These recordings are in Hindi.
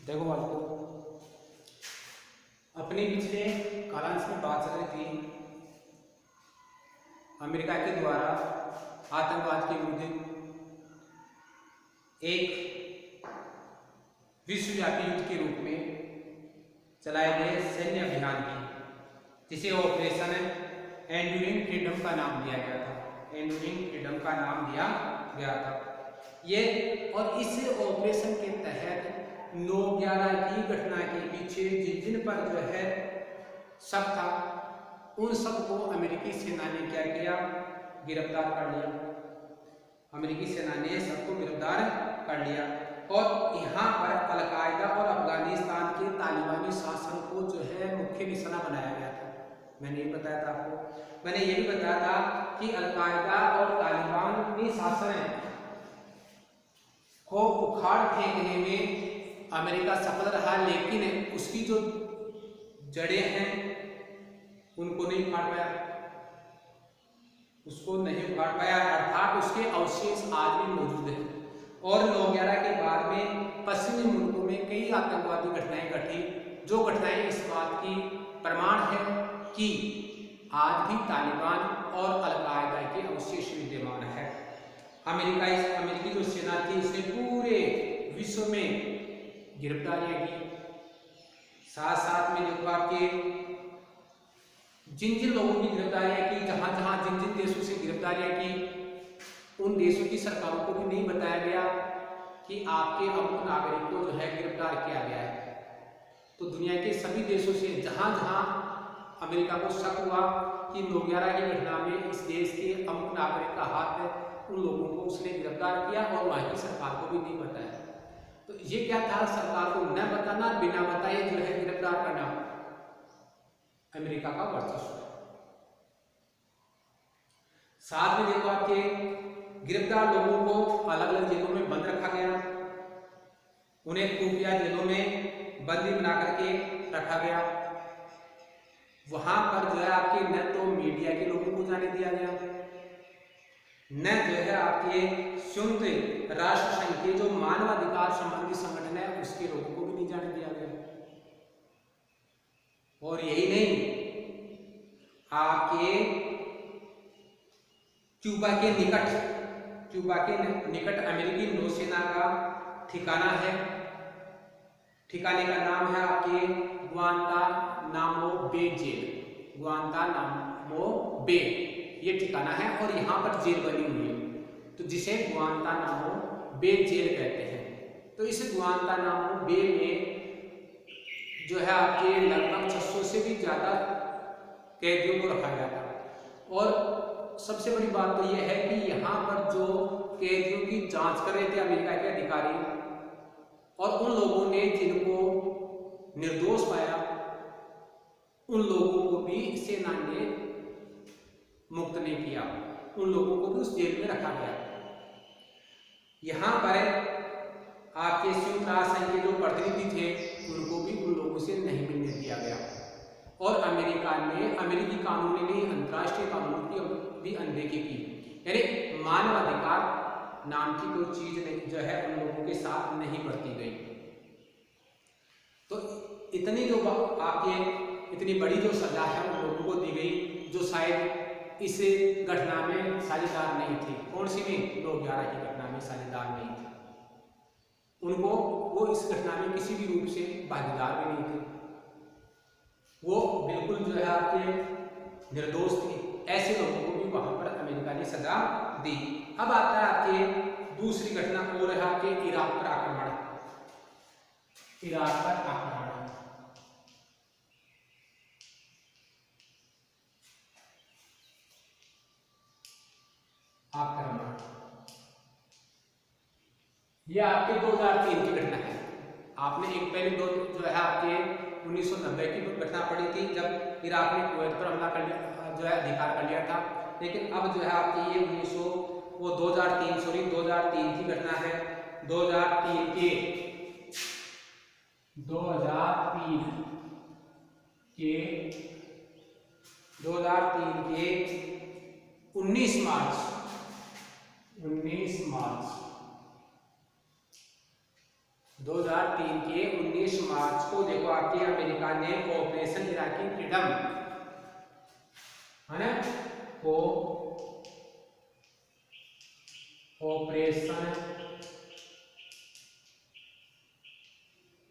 देखो बालकों, अपने पिछले कालांश में बात चल रही थी अमेरिका के द्वारा आतंकवाद के विरुद्ध एक विश्वव्यापी युद्ध के रूप में चलाए गए सैन्य अभियान की, जिसे ऑपरेशन एंड्यूरिंग फ्रीडम का नाम दिया गया था। एंड्यूरिंग फ्रीडम का नाम दिया गया था ये। और इस ऑपरेशन के तहत 9/11 की घटना के पीछे जिन पर जो है शक था, उन सबको अमेरिकी सेना ने क्या किया, गिरफ्तार कर लिया। अमेरिकी सेना ने सबको गिरफ्तार कर लिया और यहाँ पर अलकायदा और अफगानिस्तान के तालिबानी शासन को जो है मुख्य निशाना बनाया गया था। मैंने ये बताया था आपको, मैंने ये भी बताया था कि अलकायदा और तालिबानी शासन को उखाड़ फेंकने में अमेरिका सफल रहा, लेकिन उसकी जो जड़ें हैं उनको नहीं उखाड़ पाया, उसको नहीं उखाड़ पाया, अर्थात उसके अवशेष आज भी मौजूद हैं। और 9/11 के बाद में पश्चिमी मुल्कों में कई आतंकवादी घटनाएं घटी, जो घटनाएं इस बात की प्रमाण है कि आज भी तालिबान और अलकायदा के अवशेष विद्यमान है। अमेरिकी जो सेना थी उसने पूरे विश्व में गिरफ्तारियां की। साथ साथ में देखो आपके जिन लोगों की गिरफ्तारियां की, जहां जिन देशों से गिरफ्तारियां की, उन देशों की सरकारों को भी नहीं बताया गया कि आपके अमुक नागरिक को जो है गिरफ्तार किया गया है। तो दुनिया के सभी देशों से जहां अमेरिका को शक हुआ कि 9/11 की घटना में इस देश के अमुक नागरिक का हाथ है, उन लोगों को उसने गिरफ्तार किया और वहां की सरकार को भी नहीं बताया। तो ये क्या था, सरकार को न बताना, बिना बताए जो है गिरफ्तार करना, अमेरिका का वर्चस्व। साथ में देखो आपके गिरफ्तार लोगों को अलग अलग जेलों में बंद रखा गया, उन्हें खुफिया जेलों में बंदी बना करके रखा गया। वहां पर जो है आपके न तो मीडिया के लोगों को जाने दिया गया, न जो है आपके संयुक्त राष्ट्र संघ के जो मानवाधिकार संबंधी संगठन है उसके लोगों को भी नहीं जाने दिया गया। और यही नहीं, आपके क्यूबा के निकट अमेरिकी नौसेना का ठिकाना है। ठिकाने का नाम है आपके Guantanamo Bay jail. Guantanamo Bay ये ठिकाना है और यहाँ पर जेल बनी हुई है, तो जिसे गुआंतानामो बे जेल कहते हैं। तो इस गुआंतानामो बे में जो है आपके लगभग 600 से भी ज़्यादा कैदियों को रखा गया था। और सबसे बड़ी बात तो यह है कि यहाँ पर जो कैदियों की जांच कर रहे थे अमेरिका के अधिकारी, और उन लोगों ने जिनको निर्दोष पाया, उन लोगों को भी सेना ने मुक्त नहीं किया, उन लोगों को भी उस जेल में रखा गया। यहाँ पर आपके संयुक्त राष्ट्र संघ के जो प्रतिनिधि थे उनको भी उन लोगों से नहीं मिलने दिया गया। और अमेरिकी कानून ने अंतर्राष्ट्रीय कानून की भी अनदेखी की, यानी मानवाधिकार नाम की कोई चीज नहीं जो है उन लोगों के साथ नहीं बरती गई। तो इतनी जो आपके इतनी बड़ी जो सजा है उन लोगों को दी गई जो शायद इस घटना में साझेदार नहीं थे। कौन सी में? 9/11 की घटना में साझेदार नहीं थे। उनको वो इस घटना में किसी भी रूप से भागीदार भी नहीं थे, वो बिल्कुल जो है आपके निर्दोष थे। ऐसे लोगों को भी वहां पर अमेरिका ने सजा दी। अब आता है आपके दूसरी घटना और है आपके इराक पर आक्रमण। इराक पर आक्रमण ये आपके 2003 की घटना है। आपने एक पहले दो जो है आपके 1990 की घटना पड़ी थी जब इराक ने कुवैत पर हमला कर लिया, जो है अधिकार कर लिया था। लेकिन अब जो है आपकी ये 2003 की घटना है। 2003 के 19 मार्च 2003 के 19 मार्च को देखो आपके अमेरिका ने ऑपरेशन इराकी फ्रीडम, है ना, को operation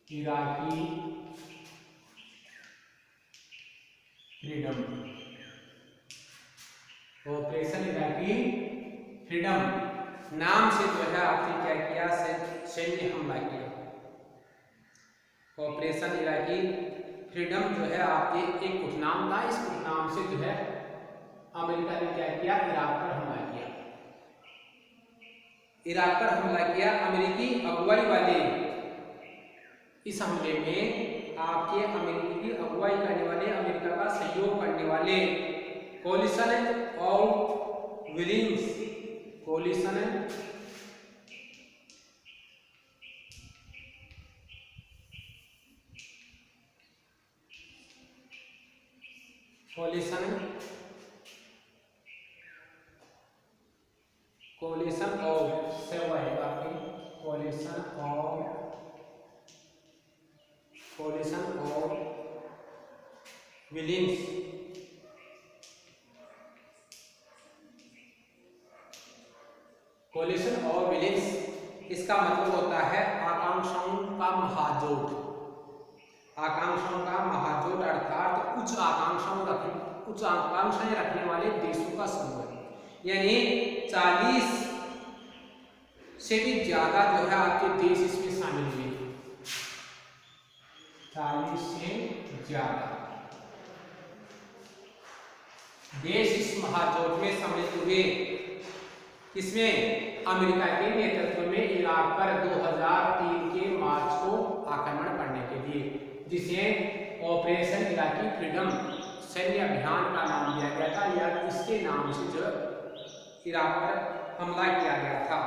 Iraqi freedom, operation Iraqi freedom नाम से जो है आपने क्या किया, सैन्य हमला किया। ऑपरेशन इराकी फ्रीडम जो है आपके एक उपनाम था, इस उपनाम से जो है अमेरिका ने क्या किया, इराक पर हमला किया। इराक पर हमला किया। अमेरिकी अगुवाई वाले इस हमले में आपके अमेरिका की अगुवाई करने वाले, अमेरिका का सहयोग करने वाले collision of Williams, collision of collision of Williams, collision of Williams, इसका मतलब होता है आकांक्षाओं का महाजोट। आकांक्षाओं का महाजोट अर्थात उच्च आकांक्षाएं रखने वाले देशों का समूह, यानी 40 से भी ज्यादा जो है आपके देश इसमें शामिल हुए। 40 से ज्यादा देश इस महाजोट में सम्मिलित हुए। इसमें अमेरिका के नेतृत्व में इराक पर 2003 के मार्च को आक्रमण करने के लिए, जिसे ऑपरेशन इराकी फ्रीडम सैन्य अभियान का नाम दिया गया था, या इसके नाम से जो इराक पर हमला किया गया था।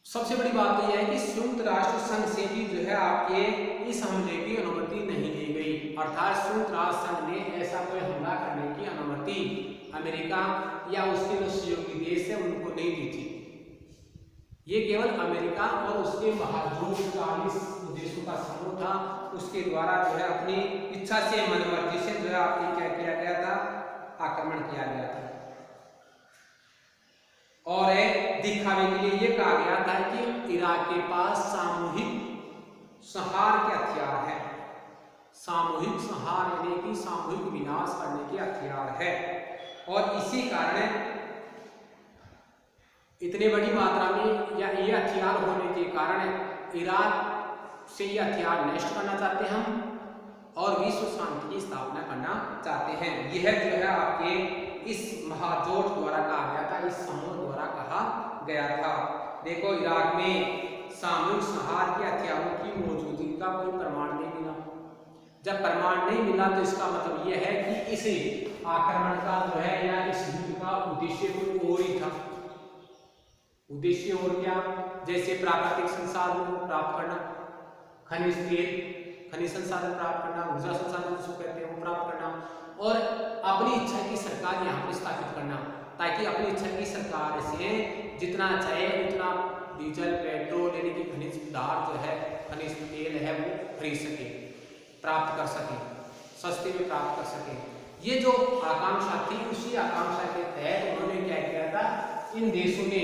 सबसे बड़ी बात तो यह है कि संयुक्त राष्ट्र संघ से भी जो है आपके इस हमले की अनुमति नहीं दी गई, अर्थात संयुक्त राष्ट्र संघ ने ऐसा कोई हमला करने की अनुमति अमेरिका या उसके जो सहयोगी देश है उनको नहीं दी थी। ये केवल अमेरिका और उसके महाजोट 40 देशों का समूह था, उसके द्वारा जो है अपनी इच्छा से, मनमर्जी से जो है आपके क्या किया गया था, आक्रमण किया गया था। और दिखावे के लिए ये कहा गया था कि इराक के पास सामूहिक संहार के हथियार है, सामूहिक संहार यानी कि सामूहिक विनाश करने के हथियार है, और इसी कारण इतने बड़ी मात्रा में या ये हथियार होने के कारण इराक से ये हथियार नष्ट करना चाहते हैं हम, और विश्व शांति की स्थापना करना चाहते हैं। यह जो है आपके इस महाजोट द्वारा कहा गया था, इस समूह द्वारा कहा गया था। देखो इराक में सामूहिक संहार के हथियारों की मौजूदगी का कोई प्रमाण नहीं मिला। जब प्रमाण नहीं मिला तो इसका मतलब यह है कि इस आक्रमण का जो है या इस युद्ध का उद्देश्य कोई और ही था। उद्देश्य और क्या, जैसे प्राकृतिक संसाधनों को प्राप्त करना, खनिज तेल, खनिज संसाधन प्राप्त करना, ऊर्जा संसाधन जिसको कहते हैं वो प्राप्त करना, और अपनी इच्छा की सरकार यहाँ पर स्थापित करना, ताकि अपनी इच्छा की सरकार से जितना चाहे उतना डीजल, पेट्रोल यानी कि खनिज पदार्थ जो है, खनिज तेल है वो खरीद सके, प्राप्त कर सके, सस्ते में प्राप्त कर सके। ये जो आकांक्षा थी, उसी आकांक्षा के तहत उन्होंने क्या किया था, इन देशों ने,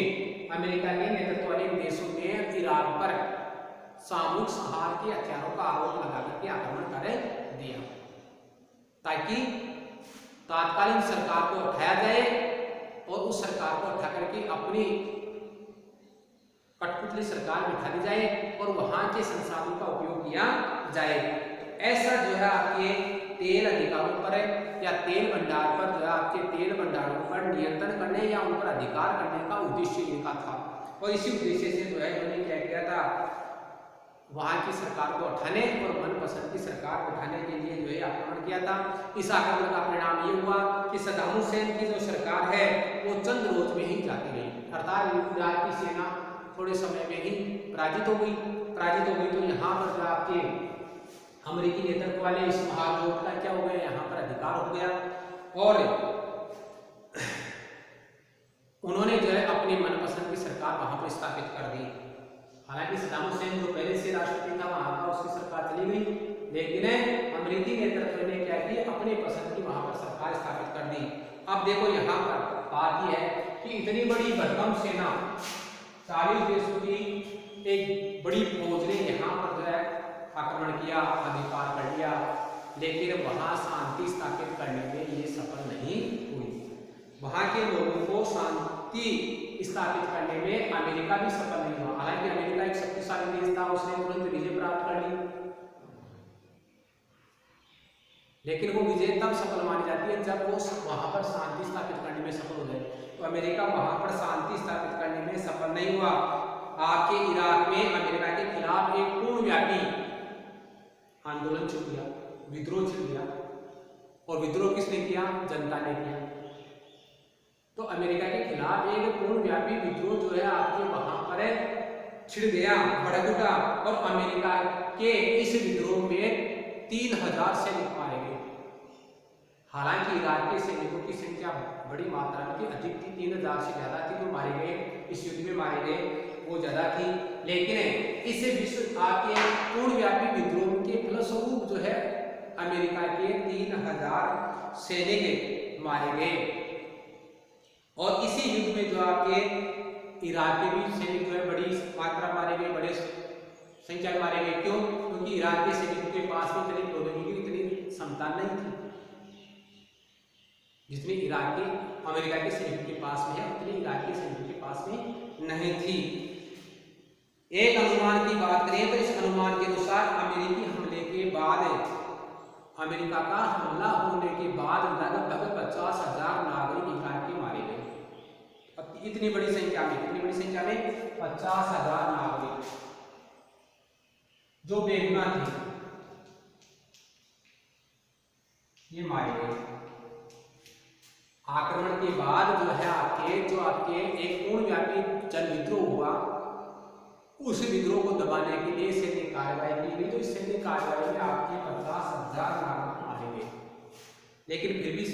अमेरिका के नेतृत्व वाले देशों ने इराक पर सामूहिक संहार के हथियारों का आरोप लगा करके आक्रमण कर दिया, ताकि तात्कालिक सरकार को उठाया जाए और उस सरकार को उठा करके अपनी कठपुतली सरकार बिठा दी जाए और वहां के संसाधनों का उपयोग किया जाए। ऐसा जो है आपके तेल अधिकारों पर या तेल भंडार पर जो है आपके तेल भंडारों पर नियंत्रण करने या उन पर अधिकार करने का उद्देश्य इनका था, और इसी उद्देश्य से जो है इन्होंने क्या किया था, वहां की सरकार को उठाने और मनपसंद की सरकार उठाने के लिए जो है आक्रमण किया था। इस आक्रमण का परिणाम ये हुआ कि सद्दाम हुसैन की जो सरकार है वो चंद रोज में ही जाती रही, अर्थात इराक की सेना थोड़े समय में ही पराजित हो गई। तो यहाँ पर जो आपके अमेरिकी नेतृत्व वाले इस महाजोट का क्या हो गया, यहाँ पर अधिकार हो गया, और उन्होंने जो है अपनी मनपसंद की सरकार वहां पर स्थापित कर दी। हालांकि सद्दाम हुसैन जो पहले से राष्ट्रपति था वहां का उसकी सरकार चली गई, लेकिन अमेरिकी नेतृत्व ने क्या किया, अपने पसंद की वहां पर सरकार स्थापित कर दी। अब देखो यहाँ पर बात यह है कि इतनी बड़ी भरकम सेना 40 देशों की एक बड़ी फौज ने यहाँ पर जो है आक्रमण किया, अधिकार कर लिया, लेकिन वहां शांति स्थापित करने में ये सफल नहीं हुई। वहां के लोगों को शांति स्थापित करने में अमेरिका भी सफल नहीं हुआ। हालांकि अमेरिका एक शक्तिशाली देश था, उसने तुरंत विजय प्राप्त कर ली, लेकिन वो विजय तब सफल मानी जाती है जब वो वहां पर शांति स्थापित करने में सफल हो जाए। तो अमेरिका वहां पर शांति स्थापित करने में सफल नहीं हुआ। आपके इराक में अमेरिका के खिलाफ एक पूर्णव्यापी आंदोलन छिड़ गया, विद्रोह छिड़ गया, और विद्रोह किसने किया, जनता ने किया। तो अमेरिका के खिलाफ एक पूर्णव्यापी विद्रोह जो है आपके वहां पर छिड़ गया, भड़क उठा, और अमेरिका के इस विद्रोह में 3000 सैनिक मारे गए। हालांकि इराक के सैनिकों की संख्या बड़ी मात्रा में थी, अधिक थी, 3000 से ज्यादा थी जो मारे गए, इस युद्ध में मारे गए वो ज्यादा थी। लेकिन इस विश्व आपके पूर्णव्यापी विद्रोह के फलस्वरूप जो है अमेरिका के 3000 सैनिक मारे गए, और इसी युद्ध में जो आपके इराक के भी सैनिक जो है बड़ी मात्रा मारे गए, बड़े संख्या में मारे गए। क्यों? क्योंकि इराक के सैनिकों के पास में इतनी प्रौद्योगिकी, इतनी क्षमता नहीं थी जितनी इराक के अमेरिका के सैनिकों के पास में है, उतनी इराक के सैनिकों के पास में नहीं थी। एक अनुमान की बात करें तो इस अनुमान के अनुसार अमेरिकी हमले के बाद, अमेरिका का हमला होने के बाद लगभग 50,000 नागरिक इराक के मारे गए। इतनी बड़ी संख्या में 50,000 नागरिक जो बेगुनाह थे ये मारे गए। आक्रमण के बाद जो है आपके एक पूर्णव्यापी जन विद्रोह हुआ, उस विद्रोह को दबाने के लिए सैन्य कार्रवाई की गई। तो इस सैन्य कार्रवाई में आपके 50,000 नागरिक मारे गए, लेकिन फिर भी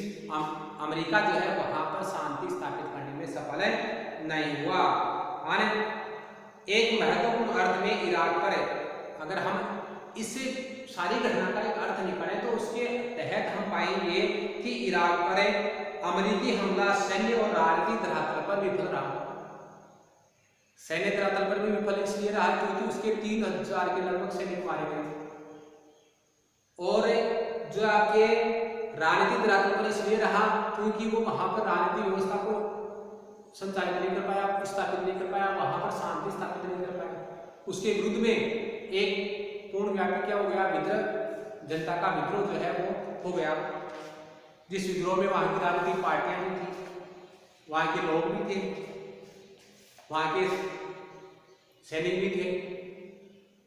अमेरिका जो है वहां पर शांति स्थापित करने में सफल नहीं हुआ। एक महत्वपूर्ण अर्थ में इराक पर अगर हम इस सारी घटना का एक अर्थ निकालें तो उसके तहत हम पाएंगे कि इराक पर अमेरिकी हमला सैन्य और राजनीतिक धरातल पर विफल रहा। सैन्य धरातल पर भी विफल इसलिए रहा क्योंकि उसके 3000 के लगभग सैनिक मारे गए, और जो आपके राजनीतिक धरातल पर इसलिए रहा क्योंकि वो वहां पर राजनीतिक व्यवस्था को संचालित नहीं कर पाया, स्थापित नहीं कर पाया, वहां पर शांति स्थापित नहीं कर पाया। उसके विरुद्ध में एक पूर्णव्यापी क्या हो गया, विद्रोह, जनता का विद्रोह जो है वो हो गया, जिस विद्रोह में वहां की राजनीतिक पार्टियां भी थी, वहां के लोग भी थे, वहां के सैनिक भी थे।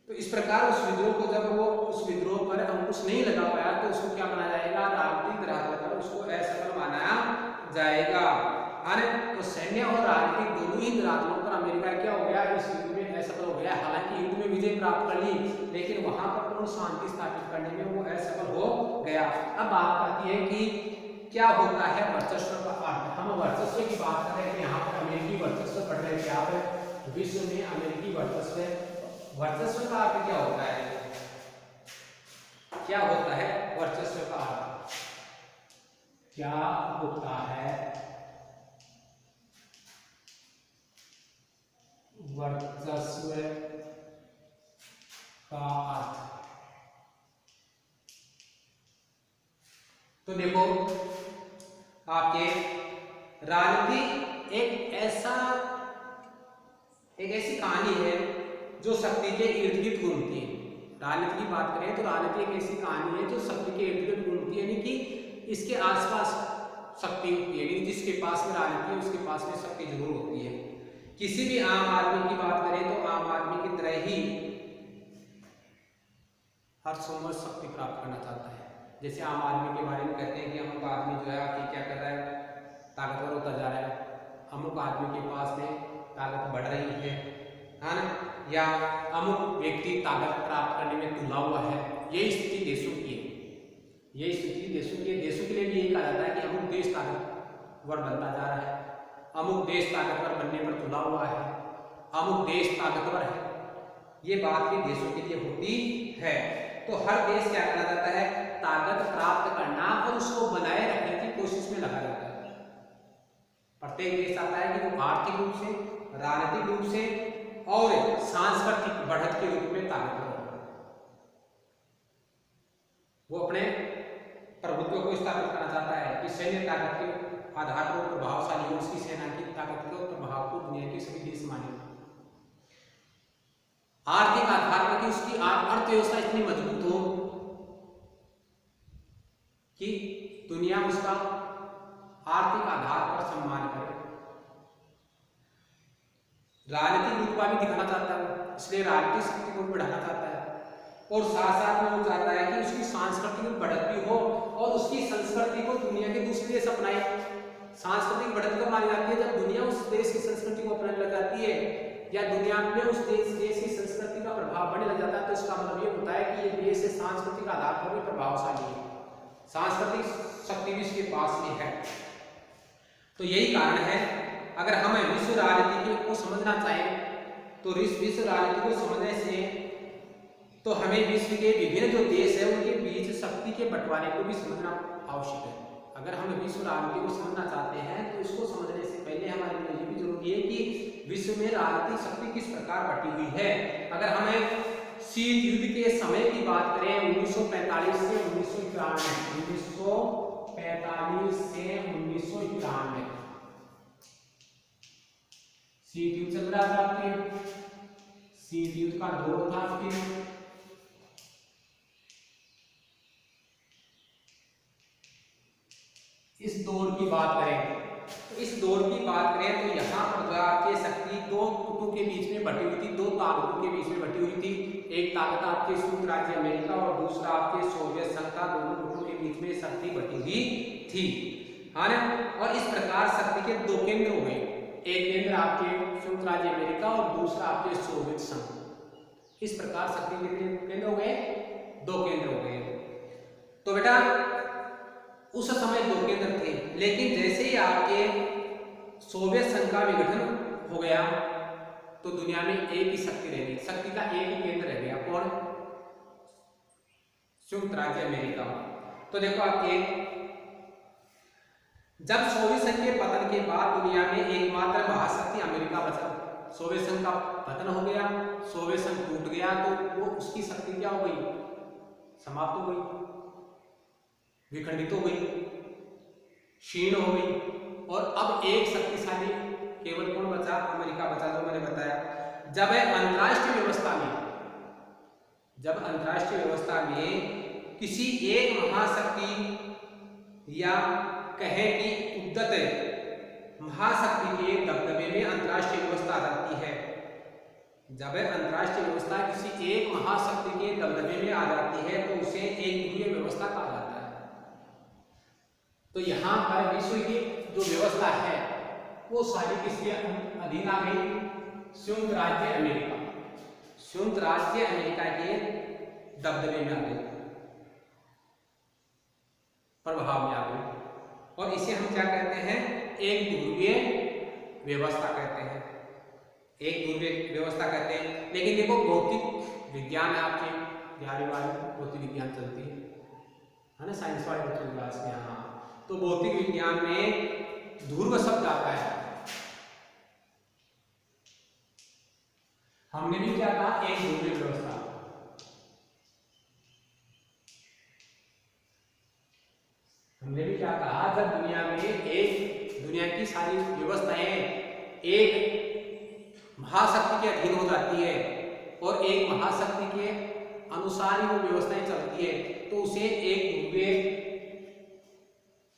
तो इस प्रकार उस विद्रोह को जब वो उस विद्रोह पर अंकुश नहीं लगा पाया तो उसको क्या माना जाएगा, राजनीतिक धरातल पर उसको असफल माना जाएगा। तो सैन्य और राजनीतिक दोनों ही धरातलों पर अमेरिका क्या हो गया, इस युद्ध में असफल हो गया। हालांकि युद्ध में विजय प्राप्त कर ली, लेकिन वहां पर पूर्ण शांति स्थापित करने में वो असफल हो गया। अब बात आती है कि क्या होता है वर्चस्व का अर्थ। हम वर्चस्व की बात कर रहे हैं, यहाँ पर अमेरिकी वर्चस्व पढ़ रहे थे आप। विश्व में अमेरिकी वर्चस्व का अर्थ क्या होता है, क्या होता है वर्चस्व का अर्थ, क्या होता है वर्चस्व का अर्थ। तो देखो आपके राजनीति एक ऐसी कहानी है जो शक्ति के इर्द गिर्द घूमती है। राजनीति की बात करें तो राजनीति एक ऐसी कहानी है जो शक्ति के इर्द गिर्द घूमती है, यानी कि इसके आसपास शक्ति होती है, यानी जिसके पास में राजनीति है उसके पास में शक्ति जरूर होती है। किसी भी आम आदमी की बात करें तो आम आदमी की तरह ही हर सोमवार शक्ति प्राप्त करना चाहता है। जैसे आम आदमी के बारे में कहते हैं कि अमुक आदमी जो है आपकी क्या कर रहा है, ताकतवर होता जा रहा है, अमुक आदमी के पास में ताकत बढ़ रही है ना, या अमुक व्यक्ति ताकत प्राप्त करने में तुला हुआ है। यही स्थिति देशों की है, यही स्थिति देशों की है। देशों के लिए भी यही कहा जाता है कि अमुक देश ताकतवर बनता जा रहा है, अमुक देश ताकतवर बनने पर तुला हुआ है, अमुक देश ताकतवर है। ये बात के देशों के लिए होती है। तो हर देश क्या करा जाता है, ताकत प्राप्त करना और उसको बनाए रखने की कोशिश में लगा जाता है। प्रत्येक देश चाहता है कि वो आर्थिक रूप से, राजनीतिक रूप से और सांस्कृतिक बढ़त के रूप में ताकतवर हो। वो अपने प्रभुत्व को स्थापित करना चाहता है कि सैन्य ताकत के आधार पर प्रभावशाली हो, उसकी सेना की ताकत को, प्रभाव को दुनिया के सभी देश माने। आर्थिक आधार पर कि उसकी अर्थव्यवस्था इतनी मजबूत हो कि दुनिया उसका आर्थिक आधार पर सम्मान करे। राजनीतिक रूप भी दिखाना चाहता है, इसलिए राजनीतिक शक्ति को बढ़ाना चाहता है। और साथ साथ में वो चाहता है कि उसकी सांस्कृतिक बढ़त भी हो और उसकी संस्कृति को दुनिया के दूसरे देश अपनाए। सांस्कृतिक बढ़त कब मानी जाती है, जब दुनिया उस देश की संस्कृति को अपनाने लग जाती है या दुनिया में उस देश की संस्कृति का प्रभाव बढ़ने लग जाता है। तो इसका मतलब ये होता है कि ये देश सांस्कृतिक आधार पर भी प्रभावशाली है, सांस्कृतिक शक्ति भी इसके पास में है। तो यही कारण है, अगर हम विश्व राजनीति को समझना चाहें तो विश्व राजनीति को समझने से तो हमें विश्व के विभिन्न जो देश है उनके बीच शक्ति के बंटवारे को भी समझना आवश्यक है। अगर हम विश्व राजनीति को समझना चाहते हैं तो इसको समझने से पहले हमारे लिए ये भी जरूरी है कि विश्व में राजनीतिक शक्ति किस प्रकार बटी हुई है। अगर हमें शीत युद्ध के समय की बात करें 1945 से 1993 शीत युद्ध चल रहा था आपके, शीत युद्ध का दौर था आपके। इस दौर की बात करें तो यहाँ पर जो आपके शक्ति दो गुटों के बीच में बटी हुई थी, दो ताकतों के बीच में बटी हुई थी। एक ताकत आपके संयुक्त राज्य अमेरिका और दूसरा आपके सोवियत संघ का, दोनों गुटों के बीच में शक्ति बटी हुई थी, हाँ ना। और इस प्रकार शक्ति के दो केंद्र हो गए, एक केंद्र आपके संयुक्त राज्य अमेरिका और दूसरा आपके सोवियत संघ। इस प्रकार शक्ति के केंद्र हो गए, दो केंद्र हो गए। तो बेटा उस समय दो केंद्र थे, लेकिन जैसे ही आपके सोवियत संघ का विघटन हो गया तो दुनिया में एक ही शक्ति रह गई, शक्ति का एक ही केंद्र रह गया, कौन? संयुक्त राज्य अमेरिका। तो देखो आपके जब सोवियत संघ के पतन के बाद दुनिया में एकमात्र महाशक्ति अमेरिका बचा। सोवियत संघ का पतन हो गया, सोवियत संघ टूट गया, तो वो उसकी शक्ति क्या हो गई? समाप्त हो गई, विखंडित हो गई, क्षीण हो गई। और अब एक शक्तिशाली केवल कौन बचा? अमेरिका बचा, जो मैंने बताया। जब अंतरराष्ट्रीय व्यवस्था में किसी एक महाशक्ति या कहें कि उद्यत महाशक्ति के दबदबे में अंतरराष्ट्रीय व्यवस्था आ जाती है, जब अंतरराष्ट्रीय व्यवस्था किसी एक महाशक्ति के दबदबे में आ जाती है तो उसे एक ध्रुवीय व्यवस्था कहा जाता है। तो यहाँ पर विश्व की जो व्यवस्था है वो सारी किसके अधीन आ गई? संयुक्त राज्य अमेरिका, संयुक्त राज्य अमेरिका के दबदबे में आ गई, प्रभाव में आ गई। और इसे हम क्या कहते हैं? एक ध्रुवीय व्यवस्था कहते हैं, एक ध्रुवीय व्यवस्था कहते हैं। लेकिन देखो भौतिक विज्ञान है आपके बिहारी वाले, भौतिक विज्ञान चलती है ना, साइंस वाले बच्चों की क्लास में। हाँ, तो भौतिक विज्ञान में ध्रुव शब्द आता है। हमने भी क्या कहा? एक ध्रुवीय व्यवस्था। हमने भी क्या कहा? जब दुनिया में दुनिया की सारी व्यवस्थाएं एक महाशक्ति के अधीन हो जाती है और एक महाशक्ति के अनुसार ही वो व्यवस्थाएं चलती है, तो उसे एक ध्रुवीय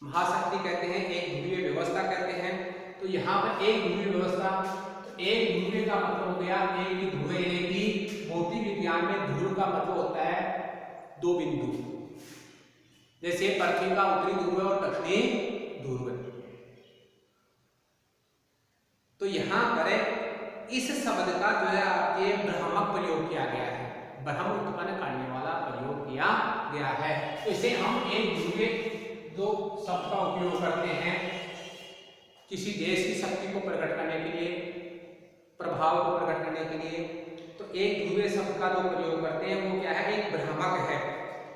महाशक्ति कहते हैं, एक ध्रुवीय व्यवस्था कहते हैं। तो यहाँ पर एक ध्रुवीय व्यवस्था, एक ध्रुवीय का मतलब हो गया एक ही ध्रुव, यानी कि भौतिक विज्ञान में ध्रुव का मतलब होता है दो बिंदु, जैसे पृथ्वी का उत्तरी ध्रुव और दक्षिणी ध्रुव। तो यहाँ पर इस शब्द का जो है आपके भ्रामक प्रयोग किया गया है, भ्रम उत्पन्न करने वाला प्रयोग किया गया है। तो इसे हम एक ध्रुवीय जो शब्द का उपयोग करते हैं किसी देश की शक्ति को प्रकट करने के लिए, प्रभाव को प्रकट करने के लिए, तो एक ध्रुवीय शब्द का जो प्रयोग करते हैं वो क्या है, एक भ्रामक है।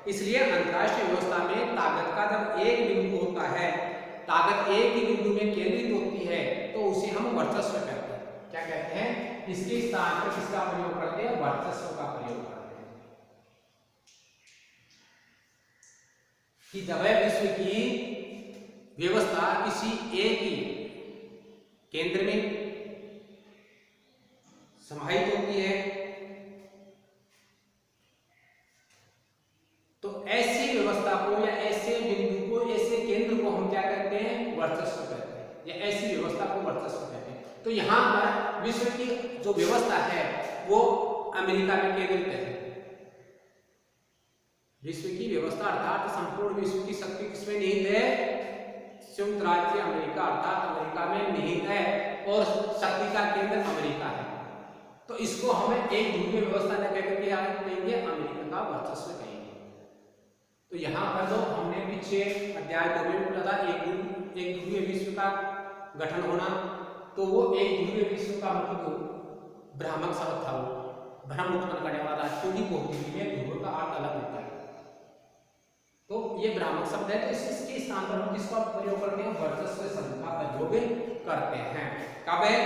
इसलिए अंतरराष्ट्रीय व्यवस्था में ताकत का जब एक बिंदु होता है, ताकत एक ही बिंदु में केंद्रित होती है, तो उसे हम वर्चस्व कहते हैं। क्या कहते हैं? इसके स्थान पर किसका प्रयोग करते हैं? वर्चस्व का प्रयोग करते हैं। कि जब विश्व की व्यवस्था किसी एक ही केंद्र में समाहित होती है, तो ऐसी व्यवस्था को या ऐसे बिंदु को, ऐसे केंद्र को हम क्या कहते हैं? वर्चस्व कहते हैं, या ऐसी व्यवस्था को वर्चस्व कहते हैं। तो यहाँ पर विश्व की जो व्यवस्था है वो अमेरिका में केंद्रित है। विश्व की व्यवस्था अर्थात संपूर्ण विश्व की शक्ति किसमें निहित है? संयुक्त राज्य अमेरिका अर्थात अमेरिका में निहित है, और शक्ति का केंद्र अमेरिका है। तो इसको हमें एक ध्रुवीय व्यवस्था न कहकर के कहेंगे, अमेरिका का वर्चस्व कहेंगे। तो यहाँ पर जो हमने पीछे अध्याय 2 में बोला था एक ध्रुवीय विश्व का गठन होना, तो वो एक ध्रुवीय विश्व का मतलब भ्रामक शब्द था, वो भ्रम उत्पन्न करने वाला था, क्योंकि बहुध्रुवी में ध्रुव का अर्थ अलग होता है। तो ये भ्रामक शब्द है, तो इसके स्थान पर हम किसका प्रयोग करते हैं? वर्चस्व शब्द का प्रयोग करते हैं। कब है?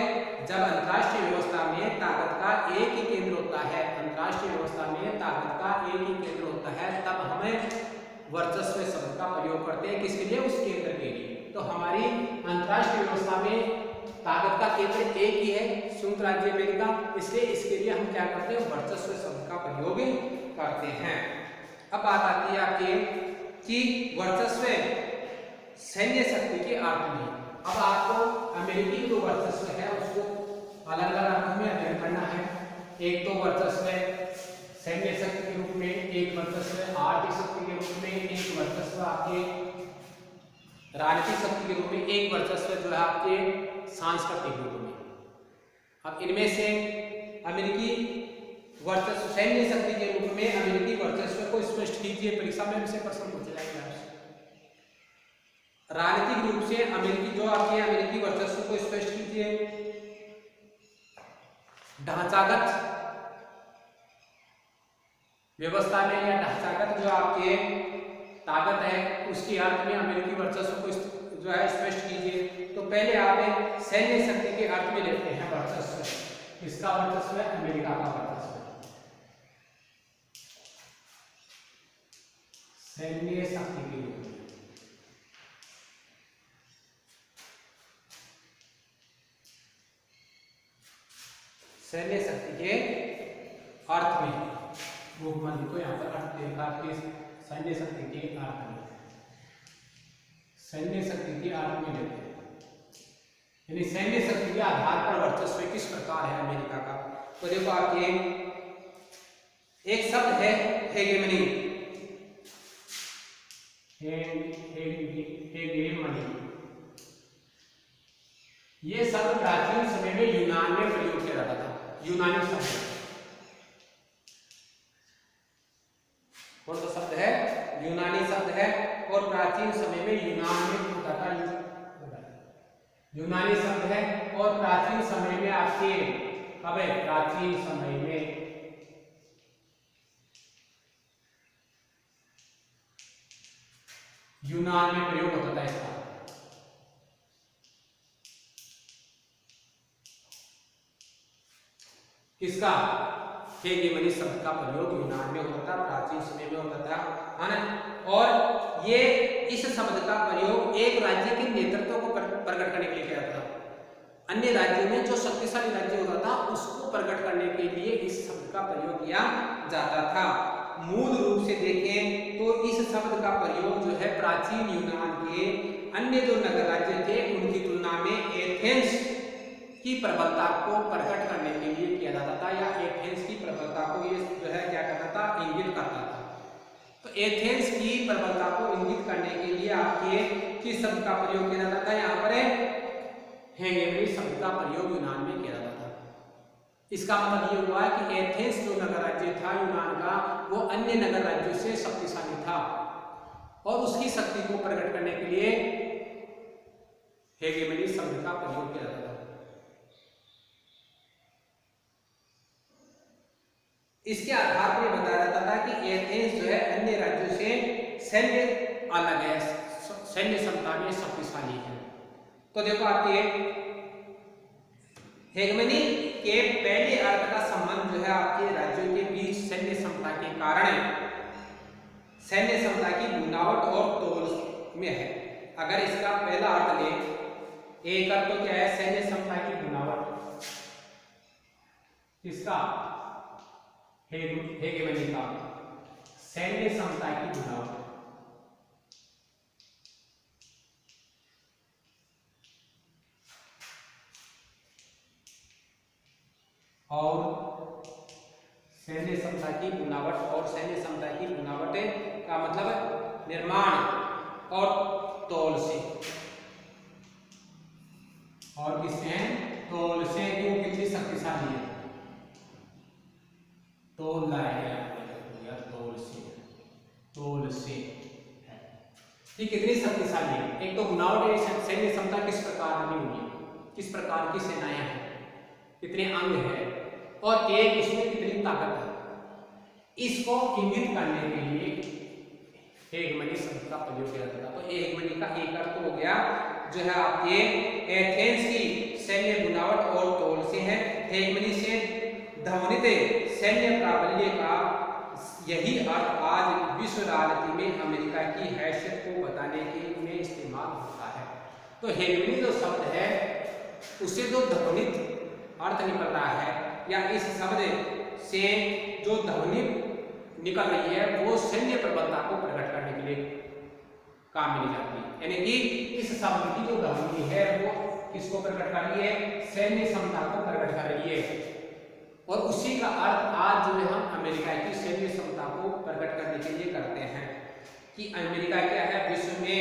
जब अंतरराष्ट्रीय व्यवस्था में ताकत का एक ही केंद्र होता है, अंतरराष्ट्रीय व्यवस्था में ताकत का एक ही केंद्र होता है, तब हमें वर्चस्व शब्द का प्रयोग करते हैं। किसके लिए? उस केंद्र के लिए। तो हमारी अंतरराष्ट्रीय व्यवस्था में ताकत का केंद्र एक ही है, संयुक्त राज्य अमेरिका, इसलिए इसके लिए हम क्या करते हैं? वर्चस्व शब्द का प्रयोग करते हैं। अब बात आती है आपके कि वर्चस्व सैन्य शक्ति के अर्थ में। अब आपको अमेरिकी जो वर्चस्व है उसको अलग अलग अर्थों में अध्ययन करना है। एक तो वर्चस्व सैन्य शक्ति के रूप में, एक वर्चस्व आर्थिक शक्ति के रूप में, एक वर्चस्व आपके राजनीतिक शक्ति के रूप में, एक वर्चस्व जो है आपके सांस्कृतिक रूप में। अब इनमें से अमेरिकी वर्चस्व सैन्य शक्ति के रूप में अमेरिकी वर्चस्व को स्पष्ट कीजिए, परीक्षा में से प्रश्न पूछे जाएंगे आपसे। राजनीतिक रूप से अमेरिकी जो आपके अमेरिकी वर्चस्व को स्पष्ट कीजिए। ढांचागत व्यवस्था में या ढांचागत जो आपके ताकत है उसके अर्थ में अमेरिकी वर्चस्व को जो है स्पष्ट कीजिए। तो पहले आप सैन्य शक्ति के अर्थ में लेते हैं वर्चस्व। इसका वर्चस्व है अमेरिका का वर्चस्व, सैन्य शक्ति के रूप में। सैन्य शक्ति के अर्थ में मुख्यमंत्री को यहाँ पर अर्थ देखा कि सैन्य शक्ति के अर्थ में, सैन्य शक्ति के अर्थ में लेते हैं, यानी सैन्य शक्ति के आधार पर वर्चस्व किस प्रकार है अमेरिका का। तो देखो आपके एक शब्द है हेगेमनी, हेगेमनी। ये शब्द प्राचीन समय में यूनान में प्रयोग किया जाता था। यूनानी शब्द कौन सा शब्द है? यूनानी शब्द है, और प्राचीन समय में यूनान में होता था। यूनानी शब्द है और प्राचीन समय में आपके कब है? प्राचीन समय में यूनान में प्रयोग होता था इसका। किसका? हेगेमनी शब्द का प्रयोग यूनान में होता था, प्राचीन समय में होता था, है ना। और ये इस शब्द का प्रयोग एक राज्य के नेतृत्व को प्रकट करने के लिए किया जाता था। अन्य राज्यों में जो शक्तिशाली राज्य होता था उसको प्रकट करने के लिए इस शब्द का प्रयोग किया जाता था। मूल रूप से देखें तो इस शब्द का प्रयोग जो है प्राचीन यूनान के अन्य जो नगर राज्य थे उनकी तुलना में एथेंस की प्रबलता को प्रकट करने के लिए किया जाता था, या एथेंस की प्रबलता को ये जो है क्या करता था? इंगित करता था। तो एथेंस की प्रबलता को इंगित करने के लिए आपके किस शब्द का प्रयोग किया जाता था? यहाँ पर हेगेमनी शब्द का प्रयोग यूनान में किया जाता था। इसका मतलब ये हुआ कि एथेंस जो नगर राज्य था यूनान का, वो अन्य नगर राज्यों से शक्तिशाली था, और उसकी शक्ति को प्रकट करने के लिए हेगेमनी शब्द का प्रयोग किया जाता था। इसके आधार पर यह बताया जाता था कि एथेंस जो है अन्य राज्यों से सैन्य अलग है, सैन्य क्षमता में शक्तिशाली है। तो देखो आपके हेगमनी के पहले अर्थ का संबंध जो है आपके राज्यों के बीच सैन्य क्षमता के कारण, सैन्य क्षमता की बनावट और तोल में है। अगर इसका पहला अर्थ ले, एक अर्थ तो क्या है, सैन्य क्षमता की बनावट, इसका हेगेमनी का सैन्य क्षमता की बनावट, और सैन्य क्षमता की बनावट, और सैन्य क्षमता की बनावट का मतलब निर्माण और तौल से, और किससे, तौल से, क्यों, कितनी शक्तिशाली है, तौल लाया तौल से, तौल से ये कितनी शक्तिशाली है। एक तो बनावट, सैन्य क्षमता किस प्रकार की होगी, किस प्रकार की सेनाएं हैं, कितने अंग है, और एक उसमें कितनी ताकत है, इसको इंगित करने के लिए हेगमनी शब्द का प्रयोग किया जाता है। तो हेगमनी का एक अर्थ हो गया जो है आपके एथेंस की सैन्य बनावट और तौल से है। हेगमनी से ध्वनित सैन्य प्राबल्य का यही अर्थ आज विश्व राजनीति में अमेरिका की हैसियत को बताने के में इस्तेमाल होता है। तो हेगमनी जो शब्द है उससे जो ध्वनित अर्थ निकल रहा है, या इस शब्द से जो ध्वनि निकल रही है वो सैन्य प्रबलता को प्रकट करने के लिए काम में ली जाती है। यानी कि इस शब्द की जो ध्वनि है वो किसको प्रकट कर रही है, सैन्य क्षमता को प्रकट कर रही है। और उसी का अर्थ आज जो है हम अमेरिका की सैन्य क्षमता को प्रकट करने के लिए करते हैं कि अमेरिका क्या है, विश्व में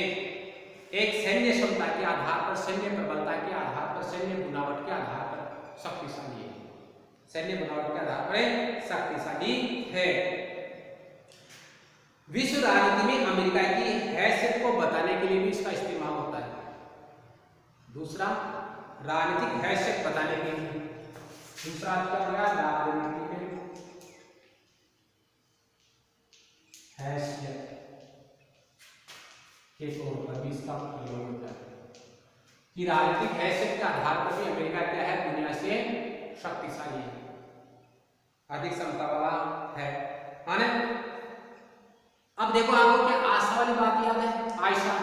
एक सैन्य क्षमता के आधार पर, सैन्य प्रबलता के आधार पर, सैन्य बनावट के आधार पर शक्तिशाली है, सैन्य बनावट के आधार पर शक्तिशाली है। विश्व राजनीति में अमेरिका की हैसियत को बताने के लिए भी इसका इस्तेमाल होता है। दूसरा, राजनीतिक हैसियत बताने के लिए, दूसरा क्या हो गया, राजनीतिक हैसियत के तौर पर भी इसका प्रयोग होता है कि राजनीतिक हैसियत के आधार पर भी अमेरिका क्या है, दुनिया से शक्तिशाली है, अधिक क्षमता वाला है ना। अब देखो आपको क्या आयशा वाली बात याद है, आयशा,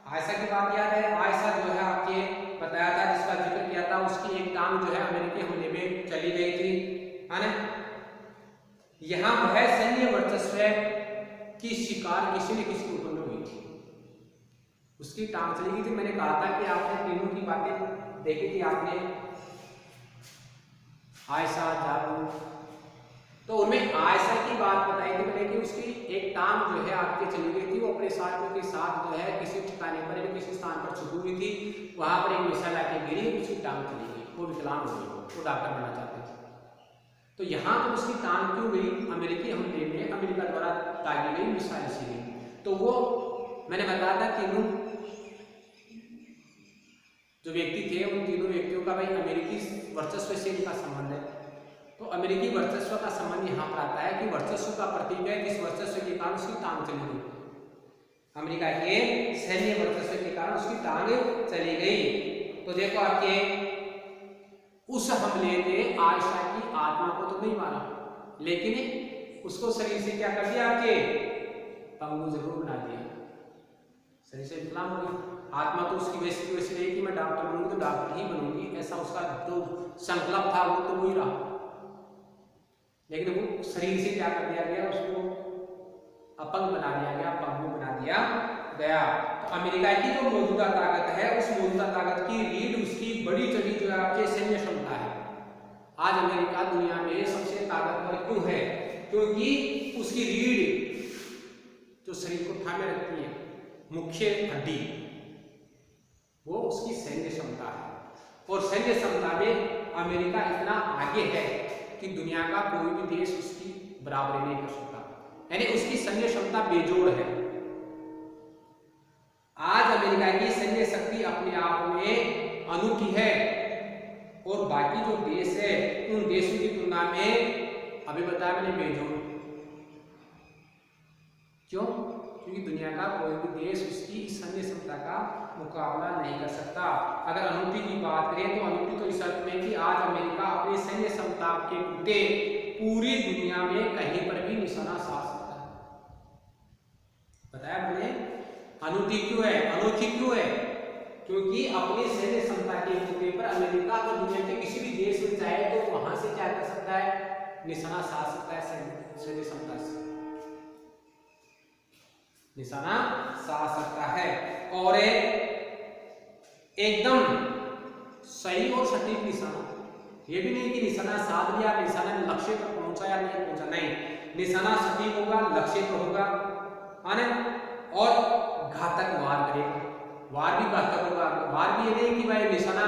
आयशा की बात याद है। आयशा जो है आपके बताया था, जिसका जिक्र किया था, उसकी एक टांग जो है अमेरिकी हमले में चली गई थी, है ना। यहाँ वह सैन्य वर्चस्व की शिकार किसी न किसी के ऊपर में हुई थी, उसकी टांग चली गई थी। मैंने कहा था कि आपने तीनों की बातें देखी थी आपने, आयशा, जादू, तो उनमें आयशा की बात बताई थी मैंने कि उसकी एक टांग जो है आपके चली गई थी, वो अपने साथियों के साथ जो है किसी ठिकाने पर या किसी स्थान पर छुपी हुई थी, वहां पर एक मिसाइल आके गिरी, उसकी टांग चली गई, वो विकलांग हो गई, वो डॉक्टर बनना चाहते थे। तो यहाँ पर उसकी टांग क्यों गई, अमेरिकी हमले में अमेरिका द्वारा दागी गई मिसाइल से गई। तो वो मैंने बताया था तीनों जो व्यक्ति थे, उन तीनों व्यक्तियों का भाई अमेरिकी वर्चस्व से इनका संबंध है। तो अमेरिकी वर्चस्व का संबंध यहाँ पर आता है कि वर्चस्व का प्रतीक है, जिस वर्चस्व के कारण उसकी टांग चली गई, अमेरिका के सैन्य वर्चस्व के कारण उसकी टांग चली गई। तो देखो आपके उस हमले ने आयशा की आत्मा को तो नहीं मारा, लेकिन उसको शरीर से क्या कर दिया, आपके पंगु जरूर बना दिया, शरीर से विकलांग हो गई। आत्मा तो उसकी वैसे रही कि मैं डॉक्टर बनूंगी तो डॉक्टर ही बनूंगी, ऐसा उसका जो संकल्प था वो तो वही रहा, लेकिन वो शरीर से क्या कर दिया गया, उसको अपंग बना दिया गया, पंगु बना दिया गया। तो अमेरिका की जो मौजूदा ताकत है, उस मौजूदा ताकत की रीढ़ उसकी बड़ी चढ़ी जो है आपके सैन्य क्षमता है। आज अमेरिका दुनिया में सबसे ताकतवर क्यों है, क्योंकि उसकी रीढ़ जो शरीर को थामे रखती है, मुख्य हड्डी, वो उसकी सैन्य क्षमता है। और सैन्य क्षमता में अमेरिका इतना आगे है कि दुनिया का कोई भी देश उसकी बराबरी नहीं कर सकता, यानी उसकी सैन्य क्षमता बेजोड़ है। आज अमेरिका की सैन्य शक्ति अपने आप में अनूठी है, और बाकी जो देश है उन देशों की तुलना में अभी बताया मैंने बेजोड़। क्यों? क्योंकि दुनिया का कोई भी देश उसकी सैन्य क्षमता का मुकाबला नहीं कर सकता। अगर अनूठी की बात करें तो अनूठी तो इस अर्थ में कि आज अमेरिका अपनी सैन्य क्षमता के बूते पूरी दुनिया में कहीं पर भी निशाना साध सकता है। बताया मैंने अनूठी क्यों है, अनोखी क्यों है? क्योंकि अपनी सैन्य क्षमता के बूते पर अमेरिका अगर दुनिया के किसी भी देश में जाए तो वहां से क्या कर सकता है, निशाना साध सकता है, सैन्य क्षमता से निशाना साध सकता है। और एकदम सही और सटीक निशाना, ये भी नहीं कि निशाना साध लिया, निशाना लक्ष्य पर पहुंचा या नहीं पहुंचा, नहीं, निशाना सटीक होगा, लक्ष्य पर होगा, है ना, और घातक वार करेगा। वार भी घातक होगा। वार भी ये नहीं कि भाई निशाना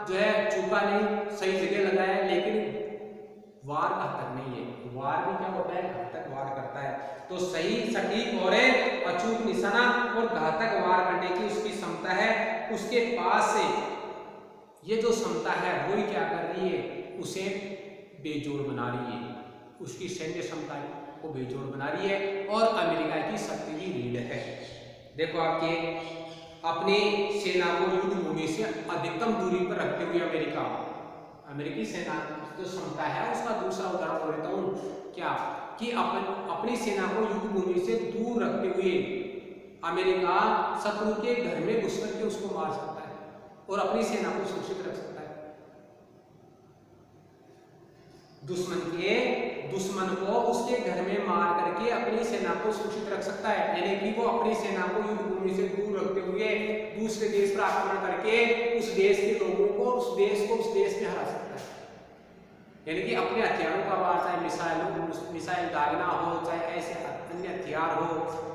जो है चूका नहीं, सही जगह लगाया, लेकिन वार घातक नहीं है। वार भी क्या होता है, घातक वार करता है। तो सही, सटीक और अचूक निशाना और घातक वार करने की उसकी क्षमता है। उसके पास से ये जो क्षमता है वो ही क्या कर रही है, उसे बेजोड़ बना रही है, उसकी सैन्य क्षमता को बेजोड़ बना रही है और अमेरिका की शक्ति की रीढ़ है। देखो आपके अपनी सेना को युद्ध भूमि से अधिकतम दूरी पर रखते हुए अमेरिकी सेना जो क्षमता है उसका दूसरा उदाहरण देता हूँ क्या, कि अपनी सेना को युद्ध भूमि से दूर रखते हुए अमेरिका शत्रु के घर में घुस करके उसको मार सकता है और अपनी सेना को सुरक्षित रख सकता है। दुश्मन को उसके घर में मार करके अपनी सेना को सुरक्षित रख सकता है, यानी कि वो अपनी सेना को युद्ध भूमि से दूर रखते हुए दूसरे देश पर आक्रमण करके उस देश के लोगों को उस देश में हरा सकता है। यानी कि अपने हथियारों का वार, चाहे मिसाइल दागना हो, चाहे ऐसे अन्य हथियार हो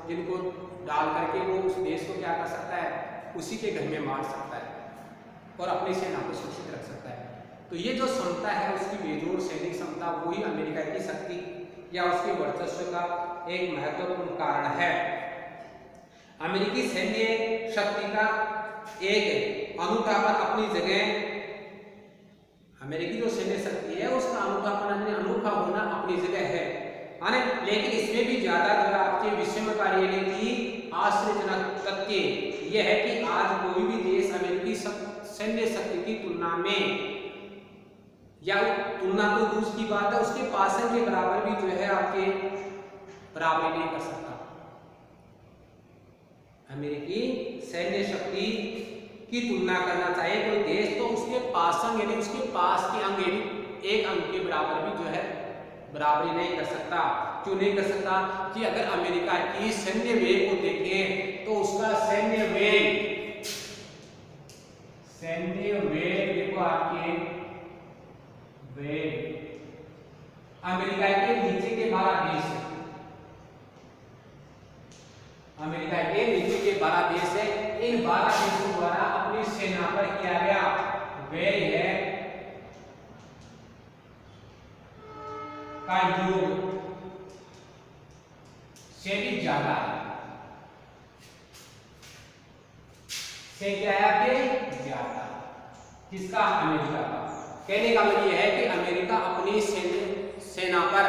जिनको डाल करके वो उस देश को क्या कर सकता है, उसी के घर में मार सकता है और अपनी सेना को सुरक्षित रख सकता है। तो ये जो क्षमता है उसकी बेजोड़ सैनिक क्षमता, वही अमेरिका की शक्ति या उसके वर्चस्व का एक महत्वपूर्ण कारण है। अमेरिकी सैन्य शक्ति का एक अनूठापन अपनी जगह, अमेरिकी जो सैन्य शक्ति है उसका अनूठापन, अनोखा होना अपनी जगह है, लेकिन इसमें भी ज्यादा जो आपके विस्मयकारी यानी कि आश्चर्यजनक तथ्य यह है कि आज कोई भी देश अमेरिकी सैन्य शक्ति की तुलना में, या तुलना तो दूर की बात है, उसके पासन के बराबर भी जो है आपके बराबरी नहीं कर सकता। अमेरिकी सैन्य शक्ति की तुलना करना चाहे कोई देश तो उसके पासन यानी उसके पास के अंग यानी एक अंग के बराबर भी जो है बराबरी नहीं कर सकता। क्यों नहीं कर सकता? कि अगर अमेरिका की सैन्य वेग को देखें तो उसका सैन्य वेग देखो आपके वेग अमेरिका के नीचे के 12 देश है, अमेरिका के नीचे के 12 देश है। इन 12 देशों द्वारा अपनी सेना पर किया गया व्यय है का योग से भी ज्यादा है, से क्या है आपके ज्यादा, किसका? अमेरिका का। कहने का मतलब यह है कि अमेरिका अपनी सेना पर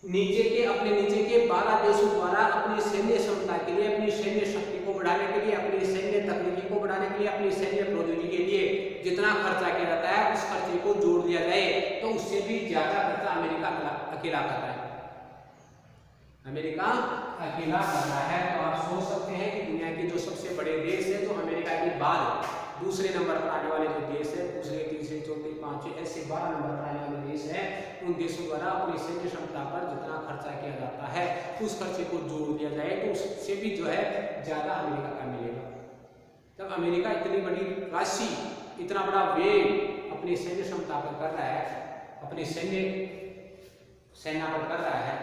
अपने नीचे के 12 देशों द्वारा अपनी सैन्य क्षमता के लिए, अपनी सैन्य शक्ति को बढ़ाने के लिए, अपनी सैन्य तकनीकी को बढ़ाने के लिए, अपनी सैन्य प्रौद्योगिकी के लिए जितना खर्चा किया जाता है उस खर्चे को जोड़ लिया जाए तो उससे भी ज्यादा खर्चा अमेरिका अकेला कर रहा है। अमेरिका अकेला कर रहा है। तो आप सोच सकते हैं कि दुनिया के जो सबसे बड़े देश है, जो अमेरिका के बाद दूसरे नंबर पर आने वाले जो देश है, दूसरे, तीसरे, चौथे, पांचवें, ऐसे 12 नंबर पर आने वाले देश हैं, उन देशों द्वारा अपनी सैन्य क्षमता पर जितना खर्चा किया जाता है उस खर्चे को जोड़ दिया जाए तो उससे भी जो है ज्यादा अमेरिका का मिलेगा। जब अमेरिका इतनी बड़ी राशि, इतना बड़ा व्यय अपनी सैन्य क्षमता पर कर रहा है, अपनी सेना पर कर रहा है,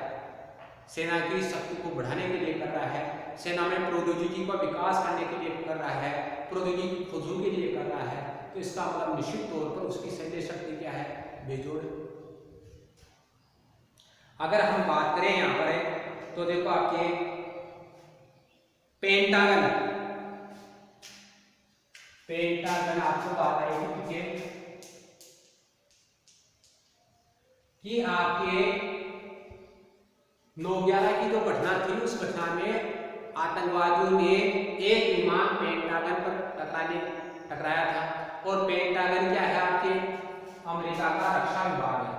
सेना की शक्ति को बढ़ाने के लिए कर रहा है, सेना में प्रौद्योगिकी का विकास करने के लिए कर रहा है, प्रौद्योगिकी खोजों के लिए कर रहा है, तो इसका मतलब निश्चित तौर पर उसकी सैन्य शक्ति क्या है? बेजोड़। अगर हम बात करें यहाँ पर तो देखो आपके पेंटागन आपको बात आई थी, कि आपके 9/11 की जो घटना थी, उस घटना में आतंकवादियों ने एक विमान पेंटागन पर टकराया था। और पेंटागन क्या है? आपके अमेरिका का रक्षा विभाग है।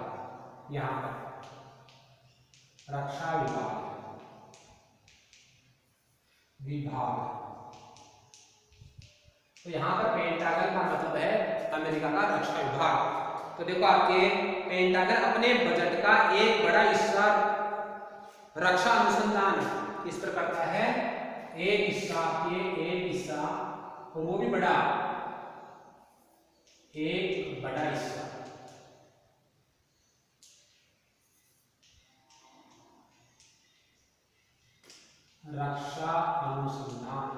यहाँ पर रक्षा विभाग तो यहाँ पर पेंटागन का मतलब है अमेरिका का रक्षा विभाग। तो देखो आपके पेंटागन अपने बजट का एक बड़ा हिस्सा रक्षा अनुसंधान इस पर करता है। एक हिस्सा और वो भी बड़ा, एक बड़ा हिस्सा रक्षा अनुसंधान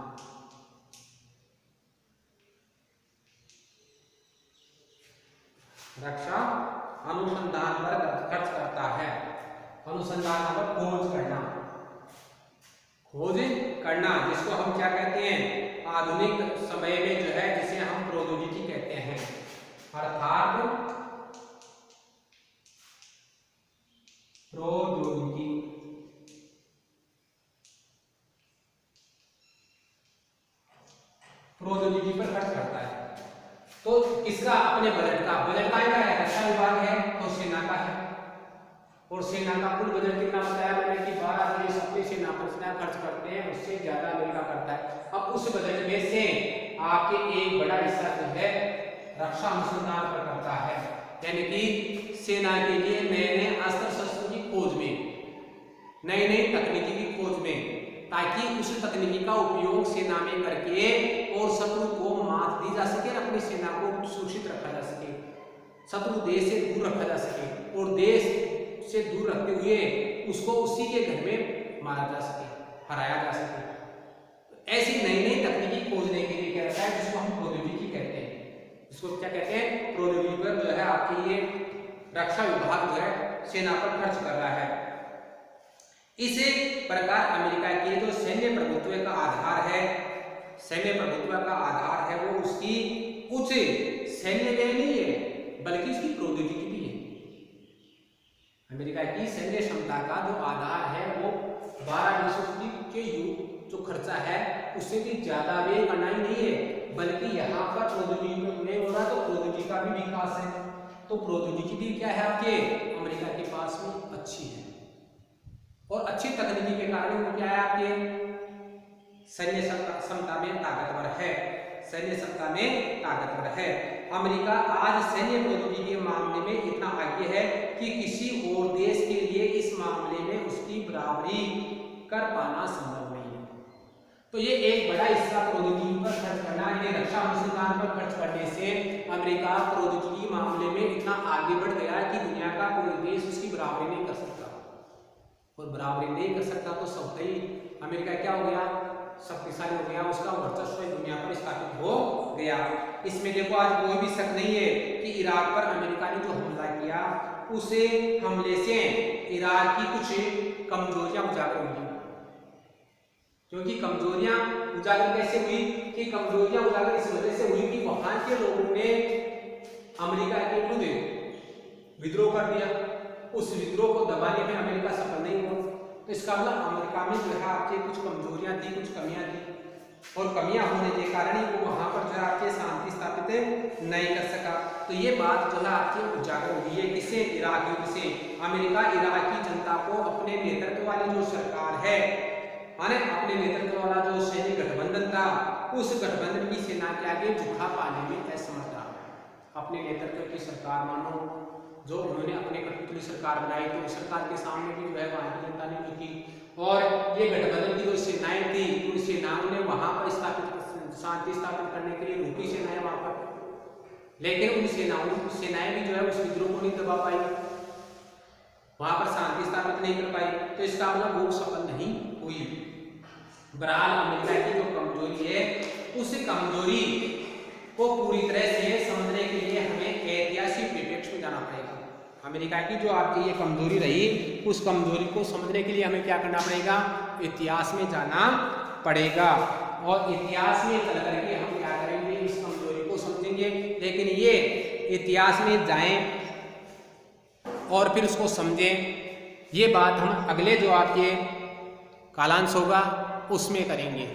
पर खर्च करता है। अनुसंधान पर खोज करना जिसको हम क्या कहते हैं? आधुनिक समय में जो है जिसे हम प्रौद्योगिकी कहते हैं, अर्थात प्रौद्योगिकी पर खर्च करता है। तो किसका? अपने बजट का क्या है? रक्षा विभाग है तो सेना का है। और सेना का कुल बजट कितना बताया मैंने कि 12 देश अपनी सेना पर खर्च करते हैं, उससे ज्यादा अमेरिका करता है। अब उस बजट में से आपके एक बड़ा हिस्सा जो है रक्षा अनुसंधान पर करता है, यानी कि सेना के लिए नए नए अस्त्र शस्त्र की खोज में, नई नई तकनीकी की खोज में, ताकि उस तकनीकी का उपयोग सेना में करके और शत्रु को मात दी जा सके, अपनी सेना को सुरक्षित रखा जा सके, शत्रु देश से दूर रखा जा सके, और देश से दूर रखते हुए उसको उसी के घर में मारा जा सके, हराया जा सके। ऐसी नई नई तकनीकी खोजने के लिए क्या रहता है, जिसको हम प्रौद्योगिकी कहते हैं। इसको क्या कहते हैं? प्रौद्योगिकी पर जो है आपकी ये रक्षा विभाग जो है सेना पर खर्च कर रहा है। इस प्रकार अमेरिका के जो सैन्य प्रभुत्व का आधार है, वो उसकी कुछ सैन्य व्यय नहीं है, बल्कि उसकी प्रौद्योगिकी भी है। अमेरिका की सैन्य क्षमता का जो आधार है वो 12 देशों के युद्ध जो खर्चा है उससे भी ज्यादा व्यय करना ही नहीं है, बल्कि यहाँ पर प्रौद्योगिकी में व्यय हो रहा है। तो प्रौद्योगिकी का भी विकास है। तो प्रौद्योगिकी भी क्या है आपके अमेरिका के पास में अच्छी है, और अच्छी तकनीकी के कारण वो क्या है आपके सैन्य क्षमता में ताकतवर है। अमेरिका आज सैन्य प्रौद्योगिकी के मामले में इतना आगे है कि किसी और देश के लिए इस मामले में उसकी बराबरी कर पाना संभव नहीं है। तो ये एक बड़ा हिस्सा प्रौद्योगिकी पर खर्च करना है। रक्षा अनुसंधान पर खर्च करने से अमेरिका प्रौद्योगिकी मामले में इतना आगे बढ़ गया कि दुनिया का कोई देश उसकी बराबरी नहीं कर सकता, और बराबरी नहीं कर सकता तो सबसे ही अमेरिका क्या हो गया? शक्तिशाली हो गया, उसका वर्चस्व दुनिया पर स्थापित हो गया। इसमें देखो आज कोई भी शक नहीं है कि इराक पर अमेरिका ने जो हमला किया, उसे हमले से इराक की कुछ कमजोरियां उजागर हुई। क्योंकि कमजोरियां उजागर कैसे हुई? कि कमजोरियां उजागर इस वजह से हुई कि वहां के लोगों ने अमेरिका के विरुद्ध विद्रोह कर दिया। उस विद्रोह को दबाने में अमेरिका सफल नहीं हुआ। तो इसका मतलब अमेरिका में जो है आपके कुछ कमजोरियां थी, कुछ कमियां थी, और कमियां होने के कारण ही वो वहां पर जो है आपके शांति स्थापित नहीं कर सका। तो ये बात जो है आपकी उजागर हुई है किससे? इराक युद्ध से। अमेरिका इराक की जनता को अपने नेतृत्व वाली जो सरकार है, माने अपने नेतृत्व वाला जो सैन्य गठबंधन था, उस गठबंधन की सेना के आगे झुका पाने में असमर्थ रहा। अपने नेतृत्व की सरकार मानो जो उन्होंने अपने कठपुतली सरकार बनाई, तो उस सरकार के सामने भी जो है वहां की जनता ने झुकी, और ये गठबंधन की जो सेनाएं थी, उन सेनाओं ने वहां पर शांति स्थापित करने के लिए रुकी सेनाएं वहां पर, लेकिन उन सेनाएं भी जो है उस विद्रोह को नहीं दबा पाई, वहां पर शांति स्थापित नहीं कर पाई। तो इसका मतलब वो सफल नहीं हुई। बहरहाल अमेरिका की जो कमजोरी है, उस कमजोरी को पूरी तरह से समझने के लिए हमें ऐतिहासिक परिप्रेक्ष्य में जाना पड़ेगा। अमेरिका की जो आपकी ये कमजोरी रही, उस कमजोरी को समझने के लिए हमें क्या करना पड़ेगा? इतिहास में जाना पड़ेगा, और इतिहास में चल करके हम क्या करेंगे? इस कमजोरी को समझेंगे। लेकिन ये इतिहास में जाएं और फिर उसको समझें। ये बात हम अगले जो आपके कालांश होगा उसमें करेंगे।